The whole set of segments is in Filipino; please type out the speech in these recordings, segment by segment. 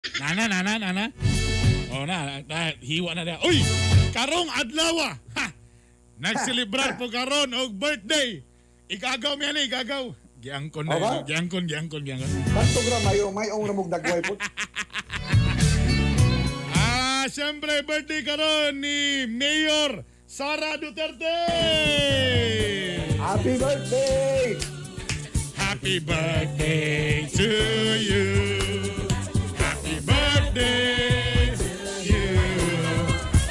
Nana. Oh hiwa na dia. Uy, karong adlaw ha. Nagselebrar po karon og birthday. Igagaw mi ani, igagaw. Giangkon na, giangkon. Kanto gra mayong ramog dagway po. Siyempre birthday karon ni Mayor Sara Duterte. Happy birthday! Happy birthday to you. Happy birthday to you.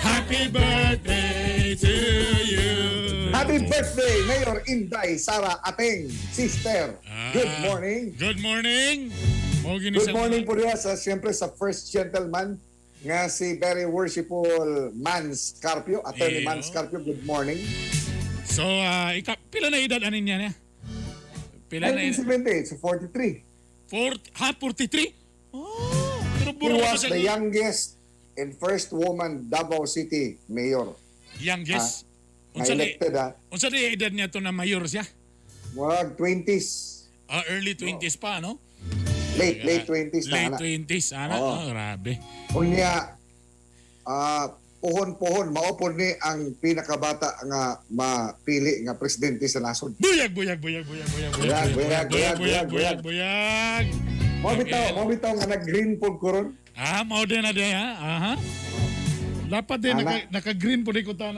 Happy birthday to you. Happy birthday, Mayor Inday, Sara, ating sister. Good morning. Good morning. Good morning po rin siyempre sa first gentleman nga si very worshipful Man Scarpio, Attorney Man Scarpio. Good morning. So, pila na edad anin niya niya? Pila na edad? 1978, so 43. 43? Oh, pero He was the youngest and first woman Davao City Mayor. Youngest? Na-elected Unsa di edad niya to na mayor siya? Wag 20s. Early 20s pa, no? Late 20s na. Late 20s, ana? Oh, grabe. Unya, puhon-puhon, maupon ni ang pinakabata nga mapili nga presidente sa nasod. Buyag! Mo bitaw nga nag-green pod koron. Mao din na din, ha? Aha. Dapat din naka-green po rin ko tanad.